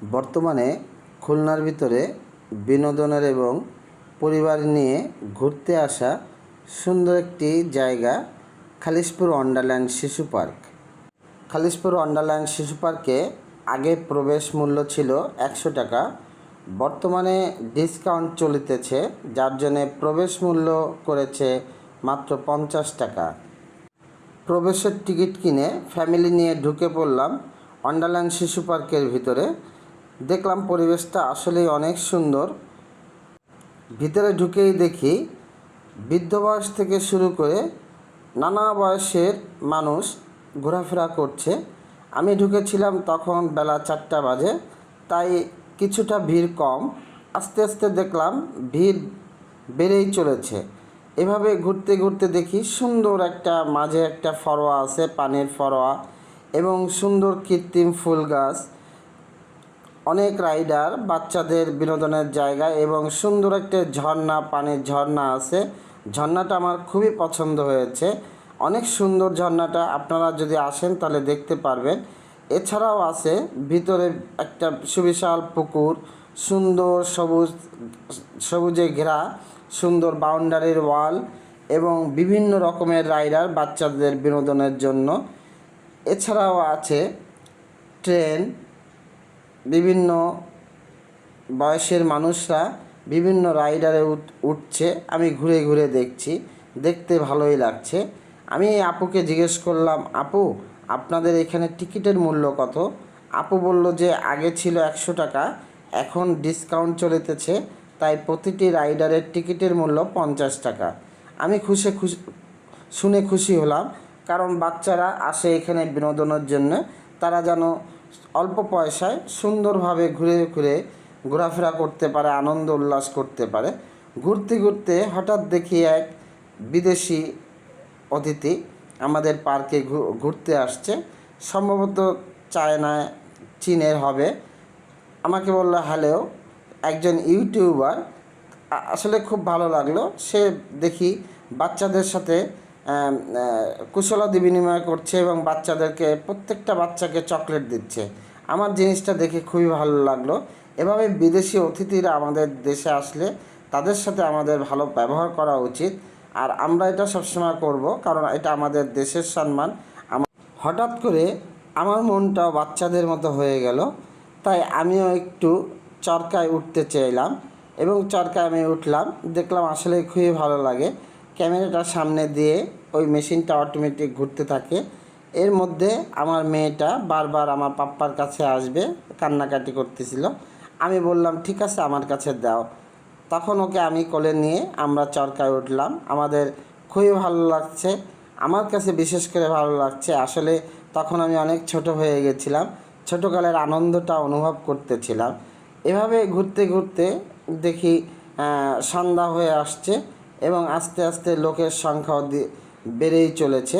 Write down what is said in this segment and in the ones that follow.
বর্তমানে খুলনার ভিতরে বিনোদনের এবং পরিবার নিয়ে ঘুরতে আসা সুন্দর একটি জায়গা খালিশপুর ওয়ান্ডারল্যান্ড শিশু পার্ক। খালিশপুর ওয়ান্ডারল্যান্ড শিশু পার্কে আগে প্রবেশ মূল্য ছিল 100 টাকা, বর্তমানে ডিসকাউন্ট চলিতেছে, যার জন্যে প্রবেশ মূল্য করেছে মাত্র 50 টাকা। প্রবেশের টিকিট কিনে ফ্যামিলি নিয়ে ঢুকে পড়লাম ওয়ান্ডারল্যান্ড শিশু পার্কের ভিতরে। দেখলাম পরিবেশটা আসলেই অনেক সুন্দর। ভিতরে ঢুকেই দেখি বৃদ্ধ বয়স থেকে শুরু করে নানা বয়সের মানুষ ঘোরাফেরা করছে। আমি ঢুকেছিলাম তখন বেলা 4টা বাজে, তাই কিছুটা ভিড় কম। আস্তে আস্তে দেখলাম ভিড় বেড়েই চলেছে। এভাবে ঘুরতে ঘুরতে দেখি সুন্দর একটা মাঝে একটা ফরোয়া আছে, পানির ফরোয়া, এবং সুন্দর কৃত্রিম ফুল গাছ, অনেক রাইডার, বাচ্চাদের বিনোদনের জায়গা এবং সুন্দর একটা ঝর্ণা, পানির ঝর্ণা আছে। ঝর্ণাটা আমার খুবই পছন্দ হয়েছে, অনেক সুন্দর ঝর্ণাটা। আপনারা যদি আসেন তাহলে দেখতে পারবেন। এছাড়াও আছে ভিতরে একটা সুবিশাল পুকুর, সুন্দর সবুজে ঘেরা সুন্দর বাউন্ডারির ওয়াল এবং বিভিন্ন রকমের রাইডার বাচ্চাদের বিনোদনের জন্য। এছাড়াও আছে ট্রেন, বিভিন্ন বয়সের মানুষরা বিভিন্ন রাইডারে উঠছে। আমি ঘুরে ঘুরে দেখছি, দেখতে ভালোই লাগছে। আমি এই আপুকে জিজ্ঞেস করলাম, আপু আপনাদের এখানে টিকিটের মূল্য কত? আপু বলল যে আগে ছিল 100 টাকা, এখন ডিসকাউন্ট চলিতেছে, তাই প্রতিটি রাইডারের টিকিটের মূল্য 50 টাকা। আমি শুনে খুশি হলাম, কারণ বাচ্চারা আসে এখানে বিনোদনের জন্য। তারা যেন অল্প পয়সায় সুন্দরভাবে ঘুরে ঘুরে ঘোরাফেরা করতে পারে, আনন্দ উল্লাস করতে পারে। ঘুরতে ঘুরতে হঠাৎ দেখি এক বিদেশি অতিথি আমাদের পার্কে ঘুরতে আসছে, সম্ভবত চায়না, চীনের হবে। আমাকে বলল হ্যালো, একজন ইউটিউবার। আসলে খুব ভালো লাগলো। সে দেখি বাচ্চাদের সাথে কুশলাদি বিনিময় করছে এবং বাচ্চাদেরকে, প্রত্যেকটা বাচ্চাকে চকলেট দিচ্ছে। আমার জিনিসটা দেখে খুবই ভালো লাগলো। এভাবে বিদেশি অতিথিরা আমাদের দেশে আসলে তাদের সাথে আমাদের ভালো ব্যবহার করা উচিত, আর আমরা এটা সবসময় করব, কারণ এটা আমাদের দেশের সম্মান। হঠাৎ করে আমার মনটাও বাচ্চাদের মতো হয়ে গেল, তাই আমিও একটু চরকায় উঠতে চাইলাম এবং চরকায় আমি উঠলাম। দেখলাম আসলে খুবই ভালো লাগে। ক্যামেরাটা সামনে দিয়ে ওই মেশিনটা অটোমেটিক ঘুরতে থাকে। এর মধ্যে আমার মেয়েটা বারবার আমার পাপ্পার কাছে আসবে, কান্নাকাটি করতেছিল। আমি বললাম ঠিক আছে, আমার কাছে দাও। তখন ওকে আমি কোলে নিয়ে আমরা চরকায় উঠলাম। আমাদের খুবই ভালো লাগছে, আমার কাছে বিশেষ করে ভালো লাগছে। আসলে তখন আমি অনেক ছোট হয়ে গেছিলাম, ছোটোকালের আনন্দটা অনুভব করতেছিলাম। এভাবে ঘুরতে ঘুরতে দেখি সন্ধ্যা হয়ে আসছে এবং আস্তে আস্তে লোকের সংখ্যাও বেড়েই চলেছে।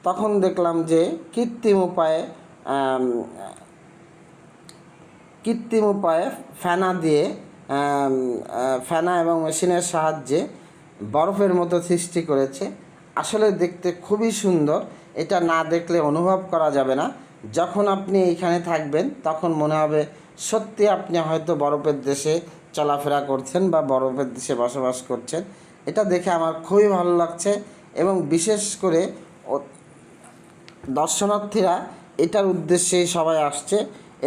তখন দেখলাম যে কৃত্রিম উপায়ে ফেনা এবং মেশিনের সাহায্যে বরফের মতো সৃষ্টি করেছে। আসলে দেখতে খুবই সুন্দর। এটা না দেখলে অনুভব করা যাবে না। যখন আপনি এইখানে থাকবেন তখন মনে হবে সত্যি আপনি হয়তো বরফের দেশে চলাফেরা করছেন বা বরফের দেশে বসবাস করছেন। এটা দেখে আমার খুবই ভালো লাগছে এবং বিশেষ করে দর্শনার্থীরা এটার উদ্দেশ্যেই সবাই আসছে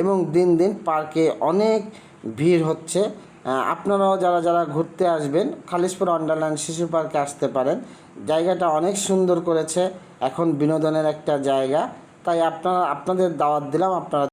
এবং দিন দিন পার্কে অনেক ভিড় হচ্ছে। আপনারাও যারা যারা ঘুরতে আসবেন খালিশপুর ওয়ান্ডারল্যান্ড শিশু পার্কে আসতে পারেন। জায়গাটা অনেক সুন্দর করেছে, এখন বিনোদনের একটা জায়গা। তাই আপনাদের দাওয়াত দিলাম, আপনারা